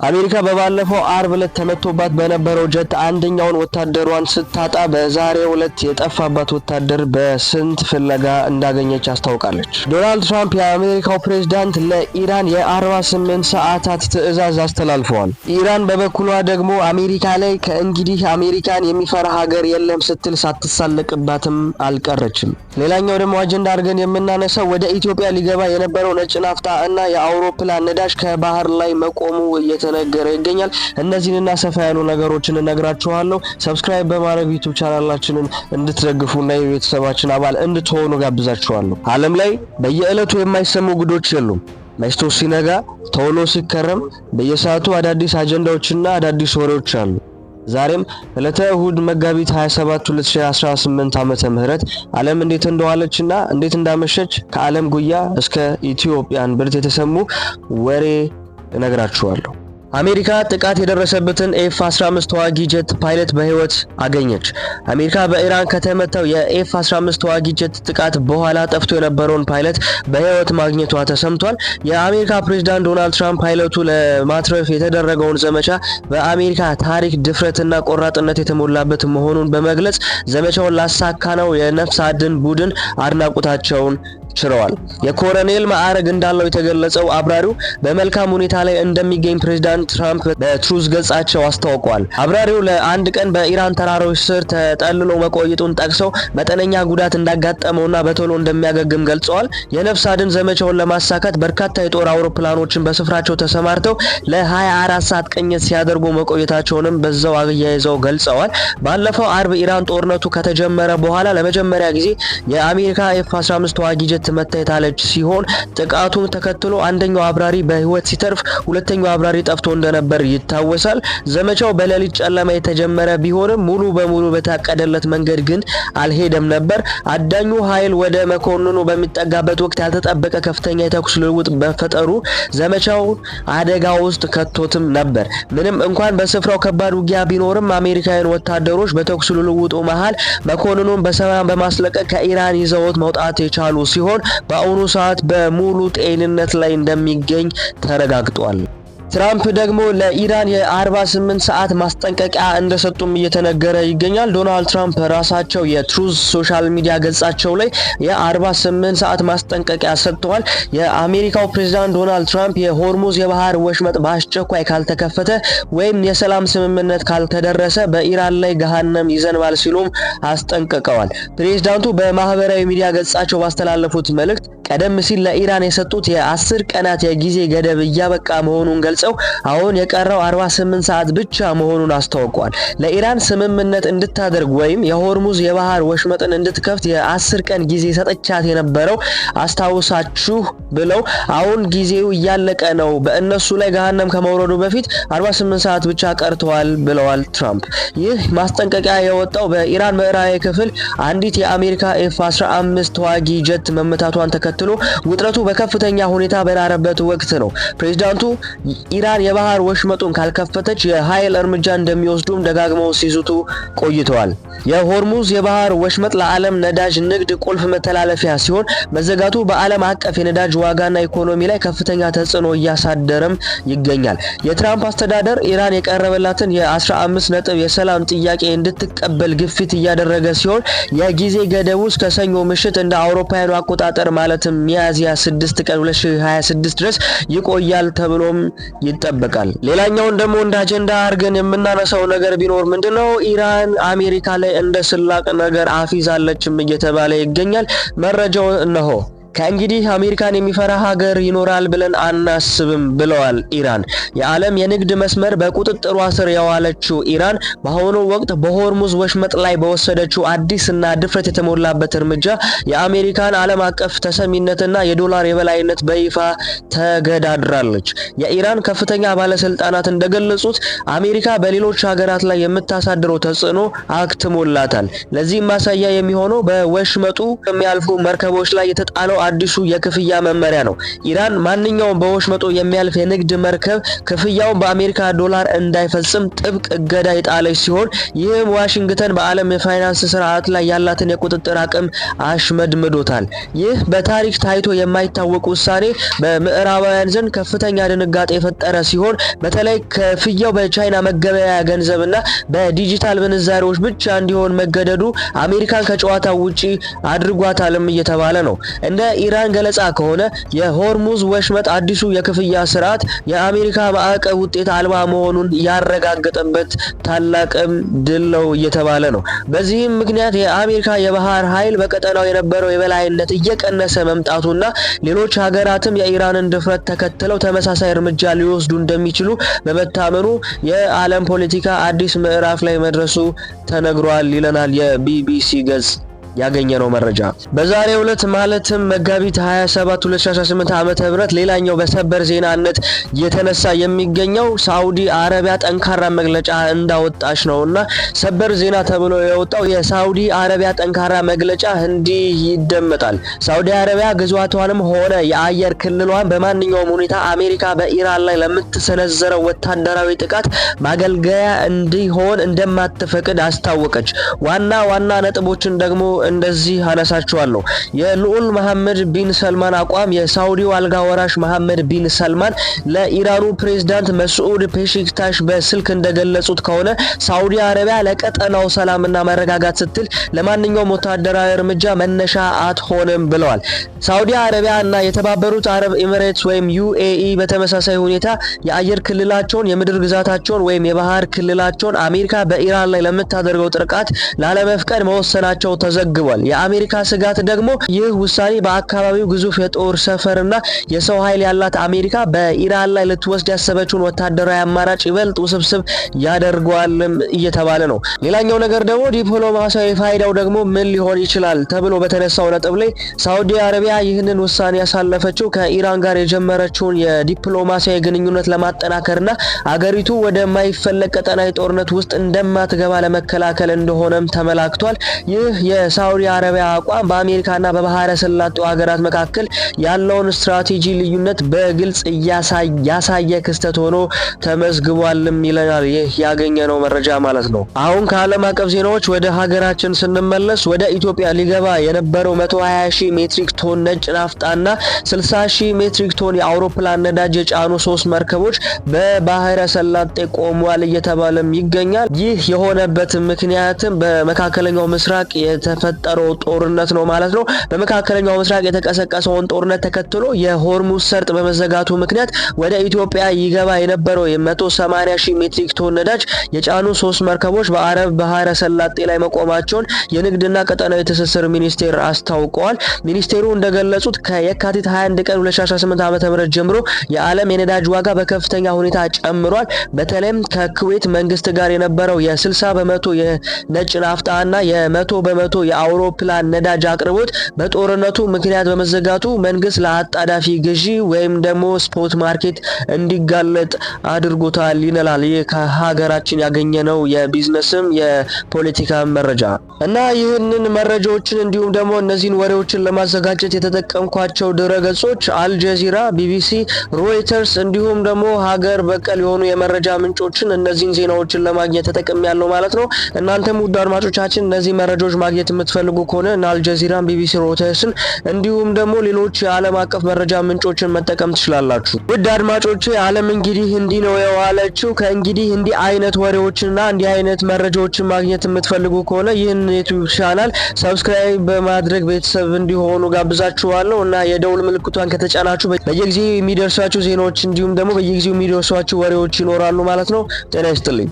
አሜሪካ በባለፈው አርብ ዕለት ተመቶባት በነበረው ጀት አንደኛውን ወታደሯን ስታጣ በዛሬው ዕለት የጠፋባት ወታደር በስንት ፍለጋ እንዳገኘች አስታውቃለች። ዶናልድ ትራምፕ የአሜሪካው ፕሬዝዳንት ለኢራን የ48 ሰዓታት ትዕዛዝ አስተላልፈዋል። ኢራን በበኩሏ ደግሞ አሜሪካ ላይ ከእንግዲህ አሜሪካን የሚፈራ ሀገር የለም ስትል ሳትሳለቅባትም አልቀረችም። ሌላኛው ደግሞ አጀንዳ አድርገን የምናነሳው ወደ ኢትዮጵያ ሊገባ የነበረው ነጭ ናፍጣ እና የአውሮፕላን ነዳጅ ከባህር ላይ መቆሙ ነገረ ይገኛል። እነዚህንና ሰፋ ያሉ ነገሮችን እነግራችኋለሁ። ሰብስክራይብ በማድረግ ዩቲዩብ ቻናላችንን እንድትደግፉና የቤተሰባችን አባል እንድትሆኑ ጋብዛችኋለሁ። ዓለም ላይ በየዕለቱ የማይሰሙ ጉዶች የሉም። መሽቶ ሲነጋ ቶሎ ሲከረም በየሰዓቱ አዳዲስ አጀንዳዎችና አዳዲስ ወሬዎች አሉ። ዛሬም ዕለተ እሁድ መጋቢት 27 2018 ዓመተ ምህረት ዓለም እንዴት እንደዋለችና እንዴት እንዳመሸች ከዓለም ጉያ እስከ ኢትዮጵያን ብርት የተሰሙ ወሬ እነግራችኋለሁ። አሜሪካ ጥቃት የደረሰበትን ኤፍ-15 ተዋጊ ጀት ፓይለት በህይወት አገኘች። አሜሪካ በኢራን ከተመታው የኤፍ-15 ተዋጊ ጀት ጥቃት በኋላ ጠፍቶ የነበረውን ፓይለት በህይወት ማግኘቷ ተሰምቷል። የአሜሪካ ፕሬዝዳንት ዶናልድ ትራምፕ ፓይለቱ ለማትረፍ የተደረገውን ዘመቻ በአሜሪካ ታሪክ ድፍረትና ቆራጥነት የተሞላበት መሆኑን በመግለጽ ዘመቻውን ላሳካነው የነፍስ አድን ቡድን አድናቆታቸውን ችረዋል። የኮሎኔል ማዕረግ እንዳለው የተገለጸው አብራሪው በመልካም ሁኔታ ላይ እንደሚገኝ ፕሬዝዳንት ትራምፕ በትሩዝ ገጻቸው አስታውቀዋል። አብራሪው ለአንድ ቀን በኢራን ተራሮች ስር ተጠልሎ መቆየቱን ጠቅሰው መጠነኛ ጉዳት እንዳጋጠመውና በቶሎ እንደሚያገግም ገልጸዋል። የነፍስ አድን ዘመቻውን ለማሳካት በርካታ የጦር አውሮፕላኖችን በስፍራቸው ተሰማርተው ለ24 ሰዓት ቅኝት ሲያደርጉ መቆየታቸውንም በዛው አያይዘው ገልጸዋል። ባለፈው አርብ ኢራን ጦርነቱ ከተጀመረ በኋላ ለመጀመሪያ ጊዜ የአሜሪካ ኤፍ-15 ተዋጊ ጀት መታየታለች ሲሆን ጥቃቱን ተከትሎ አንደኛው አብራሪ በህይወት ሲተርፍ ሁለተኛው አብራሪ ጠፍቶ እንደነበር ይታወሳል። ዘመቻው በሌሊት ጨለማ የተጀመረ ቢሆንም ሙሉ በሙሉ በታቀደለት መንገድ ግን አልሄደም ነበር። አዳኙ ኃይል ወደ መኮንኑ በሚጠጋበት ወቅት ያልተጠበቀ ከፍተኛ የተኩስ ልውውጥ በፈጠሩ ዘመቻው አደጋ ውስጥ ከቶትም ነበር። ምንም እንኳን በስፍራው ከባድ ውጊያ ቢኖርም አሜሪካውያን ወታደሮች በተኩስ ልውውጡ መሃል መኮንኑን በሰላም በማስለቀቅ ከኢራን ይዘውት መውጣት የቻሉ ሲሆን በአሁኑ ሰዓት በሙሉ ጤንነት ላይ እንደሚገኝ ተረጋግጧል። ትራምፕ ደግሞ ለኢራን የ48 ሰዓት ማስጠንቀቂያ እንደሰጡም እየተነገረ ይገኛል። ዶናልድ ትራምፕ ራሳቸው የትሩዝ ሶሻል ሚዲያ ገጻቸው ላይ የ48 ሰዓት ማስጠንቀቂያ ሰጥተዋል። የአሜሪካው ፕሬዝዳንት ዶናልድ ትራምፕ የሆርሙዝ የባህር ወሽመጥ በአስቸኳይ ካልተከፈተ ወይም የሰላም ስምምነት ካልተደረሰ በኢራን ላይ ገሃነም ይዘንባል ሲሉም አስጠንቅቀዋል። ፕሬዝዳንቱ በማህበራዊ ሚዲያ ገጻቸው ባስተላለፉት መልእክት ቀደም ሲል ለኢራን የሰጡት የ10 ቀናት የጊዜ ገደብ እያበቃ መሆኑን ገልጸው አሁን የቀረው 48 ሰዓት ብቻ መሆኑን አስታውቀዋል። ለኢራን ስምምነት እንድታደርግ ወይም የሆርሙዝ የባህር ወሽመጥን እንድትከፍት የ10 ቀን ጊዜ ሰጥቻት የነበረው አስታውሳችሁ ብለው አሁን ጊዜው እያለቀ ነው፣ በእነሱ ላይ ገሃነም ከመውረዱ በፊት 48 ሰዓት ብቻ ቀርተዋል ብለዋል ትራምፕ። ይህ ማስጠንቀቂያ የወጣው በኢራን ምዕራባዊ ክፍል አንዲት የአሜሪካ ኤፍ-15 ተዋጊ ጀት መመታቷን ተከትሎ ውጥረቱ በከፍተኛ ሁኔታ በናረበት ወቅት ነው። ፕሬዝዳንቱ ኢራን የባህር ወሽመጡን ካልከፈተች የኃይል እርምጃ እንደሚወስዱም ደጋግመው ሲዙቱ ቆይተዋል። የሆርሙዝ የባህር ወሽመጥ ለዓለም ነዳጅ ንግድ ቁልፍ መተላለፊያ ሲሆን መዘጋቱ በዓለም አቀፍ የነዳጅ ዋጋና ኢኮኖሚ ላይ ከፍተኛ ተጽዕኖ እያሳደረም ይገኛል። የትራምፕ አስተዳደር ኢራን የቀረበላትን የ15 ነጥብ የሰላም ጥያቄ እንድትቀበል ግፊት እያደረገ ሲሆን የጊዜ ገደቡ እስከ ሰኞ ምሽት እንደ አውሮፓውያኑ አቆጣጠር ማለትም ሚያዝያ 6 ቀን 2026 ድረስ ይቆያል ተብሎም ይጠበቃል። ሌላኛውን ደግሞ እንደ አጀንዳ አድርገን የምናነሳው ነገር ቢኖር ምንድነው ኢራን አሜሪካ ላይ እንደ ስላቅ ነገር አፊዛለችም እየተባለ ይገኛል። መረጃው እነሆ። ከእንግዲህ አሜሪካን የሚፈራ ሀገር ይኖራል ብለን አናስብም ብለዋል ኢራን። የዓለም የንግድ መስመር በቁጥጥሯ ስር የዋለችው ኢራን በአሁኑ ወቅት በሆርሙዝ ወሽመጥ ላይ በወሰደችው አዲስና ድፍረት የተሞላበት እርምጃ የአሜሪካን ዓለም አቀፍ ተሰሚነትና የዶላር የበላይነት በይፋ ተገዳድራለች። የኢራን ከፍተኛ ባለስልጣናት እንደገለጹት አሜሪካ በሌሎች ሀገራት ላይ የምታሳድረው ተጽዕኖ አክትሞላታል። ለዚህም ማሳያ የሚሆነው በወሽመጡ የሚያልፉ መርከቦች ላይ የተጣለው አዲሱ የክፍያ መመሪያ ነው። ኢራን ማንኛውም በወሽመጡ የሚያልፍ የንግድ መርከብ ክፍያውን በአሜሪካ ዶላር እንዳይፈጽም ጥብቅ እገዳ የጣለች ሲሆን ይህም ዋሽንግተን በዓለም የፋይናንስ ስርዓት ላይ ያላትን የቁጥጥር አቅም አሽመድምዶታል። ይህ በታሪክ ታይቶ የማይታወቅ ውሳኔ በምዕራባውያን ዘንድ ከፍተኛ ድንጋጤ የፈጠረ ሲሆን በተለይ ክፍያው በቻይና መገበያያ ገንዘብና በዲጂታል ምንዛሬዎች ብቻ እንዲሆን መገደዱ አሜሪካን ከጨዋታው ውጪ አድርጓታልም እየተባለ ነው። እንደ ኢራን ገለጻ ከሆነ የሆርሙዝ ወሽመጥ አዲሱ የክፍያ ስርዓት የአሜሪካ ማዕቀብ ውጤት አልባ መሆኑን ያረጋገጠበት ታላቅም ድል ነው እየተባለ ነው። በዚህም ምክንያት የአሜሪካ የባህር ኃይል በቀጠናው የነበረው የበላይነት እየቀነሰ መምጣቱና ሌሎች ሀገራትም የኢራንን ድፍረት ተከትለው ተመሳሳይ እርምጃ ሊወስዱ እንደሚችሉ በመታመኑ የዓለም ፖለቲካ አዲስ ምዕራፍ ላይ መድረሱ ተነግሯል ይለናል የቢቢሲ ገጽ ያገኘነው መረጃ። በዛሬው ዕለት ማለትም መጋቢት 27 2018 ዓመተ ምህረት ሌላኛው በሰበር ዜናነት የተነሳ የሚገኘው ሳውዲ አረቢያ ጠንካራ መግለጫ እንዳወጣች ነውና ሰበር ዜና ተብሎ የወጣው የሳውዲ አረቢያ ጠንካራ መግለጫ እንዲህ ይደመጣል። ሳውዲ አረቢያ ግዛቷንም ሆነ የአየር ክልሏን በማንኛውም ሁኔታ አሜሪካ በኢራን ላይ ለምትሰነዘረው ወታደራዊ ጥቃት ማገልገያ እንዲሆን እንደማትፈቅድ አስታወቀች። ዋና ነጥቦችን ደግሞ እንደዚህ አነሳቸዋለሁ። የልዑል መሐመድ ቢን ሰልማን አቋም። የሳውዲው አልጋ ወራሽ መሐመድ ቢን ሰልማን ለኢራኑ ፕሬዝዳንት መስዑድ ፔሽክታሽ በስልክ እንደገለጹት ከሆነ ሳውዲ አረቢያ ለቀጠናው ሰላምና መረጋጋት ስትል ለማንኛውም ወታደራዊ እርምጃ መነሻ አትሆንም ብለዋል። ሳውዲ አረቢያ እና የተባበሩት አረብ ኤሚሬትስ ወይም ዩኤኢ በተመሳሳይ ሁኔታ የአየር ክልላቸውን፣ የምድር ግዛታቸውን ወይም የባህር ክልላቸውን አሜሪካ በኢራን ላይ ለምታደርገው ጥቃት ላለመፍቀድ መወሰናቸው ተዘግቧል። የአሜሪካ ስጋት ደግሞ ይህ ውሳኔ በአካባቢው ግዙፍ የጦር ሰፈርና የሰው ኃይል ያላት አሜሪካ በኢራን ላይ ልትወስድ ያሰበችውን ወታደራዊ አማራጭ ይበልጥ ውስብስብ ያደርገዋልም እየተባለ ነው። ሌላኛው ነገር ደግሞ ዲፕሎማሲያዊ ፋይዳው ደግሞ ምን ሊሆን ይችላል ተብሎ በተነሳው ነጥብ ላይ ሳውዲ አረቢያ ይህንን ውሳኔ ያሳለፈችው ከኢራን ጋር የጀመረችውን የዲፕሎማሲያዊ ግንኙነት ለማጠናከርና አገሪቱ ወደማይፈለግ ቀጠናዊ ጦርነት ውስጥ እንደማትገባ ለመከላከል እንደሆነም ተመላክቷል። ይህ የሳውዲ አረቢያ አቋም በአሜሪካና በባህረ ሰላጤው ሀገራት መካከል ያለውን ስትራቴጂ ልዩነት በግልጽ ያሳየ ክስተት ሆኖ ተመዝግቧልም ይለናል ይህ ያገኘነው መረጃ ማለት ነው። አሁን ከዓለም አቀፍ ዜናዎች ወደ ሀገራችን ስንመለስ ወደ ኢትዮጵያ ሊገባ የነበረው 120,000 ሜትሪክ ቶን ነጭ ናፍጣና 60,000 ሜትሪክ ቶን የአውሮፕላን ነዳጅ የጫኑ 3 መርከቦች በባህረ ሰላጤ ቆመዋል እየተባለም ይገኛል። ይህ የሆነበት ምክንያትም በመካከለኛው ምስራቅ የተፈጠረው ጦርነት ነው ማለት ነው። በመካከለኛው ምስራቅ የተቀሰቀሰውን ጦርነት ተከትሎ የሆርሙዝ ሰርጥ በመዘጋቱ ምክንያት ወደ ኢትዮጵያ ይገባ የነበረው የ180,000 ሜትሪክ ቶን ነዳጅ የጫኑ 3 መርከቦች በአረብ ባህረ ሰላጤ ላይ መቆማቸውን የንግድና ቀጠናዊ ትስስር ሚኒስቴር አስታውቀዋል። ሚኒስቴሩ እንደገለጹት ከየካቲት 21 ቀን 2018 ዓ.ም ጀምሮ የዓለም የነዳጅ ዋጋ በከፍተኛ ሁኔታ ጨምሯል። በተለይም ከኩዌት መንግስት ጋር የነበረው የ60 በመቶ የነጭ ናፍጣና የ100 በመቶ የአውሮፕላን ነዳጅ አቅርቦት በጦርነቱ ምክንያት በመዘጋቱ መንግስት ለአጣዳፊ ግዢ ወይም ደግሞ ስፖት ማርኬት እንዲጋለጥ አድርጎታል ይላል። ይህ ከሀገራችን ያገኘነው የቢዝነስም የፖለቲካ መረጃ እና ይህንን መረጃዎችን እንዲሁም ደግሞ እነዚህን ወሬዎችን ለማዘጋጀት የተጠቀምኳቸው ድረገጾች አልጀዚራ፣ ቢቢሲ፣ ሮይተርስ እንዲሁም ደግሞ ሀገር በቀል የሆኑ የመረጃ ምንጮችን እነዚህን ዜናዎችን ለማግኘት ተጠቅሜያለሁ ማለት ነው። እናንተም ውድ አድማጮቻችን እነዚህ መረጃዎች ማግኘት የምትፈልጉ ከሆነ አልጀዚራን፣ ቢቢሲ፣ ሮይተርስን እንዲሁም ደግሞ ሌሎች የዓለም አቀፍ መረጃ ምንጮችን መጠቀም ትችላላችሁ። ውድ አድማጮቼ ዓለም እንግዲህ እንዲህ ነው የዋለችው። ከእንግዲህ እንዲህ አይነት ወሬዎችንና እንዲህ አይነት መረጃዎችን ማግኘት የምትፈልጉ ከሆነ ይህን ዩቲዩብ ቻናል ሰብስክራይብ በማድረግ ቤተሰብ እንዲሆኑ ጋብዛችኋለሁ እና የደውል ምልክቷን ከተጫናችሁ በየጊዜው የሚደርሷችሁ ዜናዎች እንዲሁም ደግሞ በየጊዜው የሚደርሷችሁ ወሬዎች ይኖራሉ ማለት ነው። ጤና ይስጥልኝ።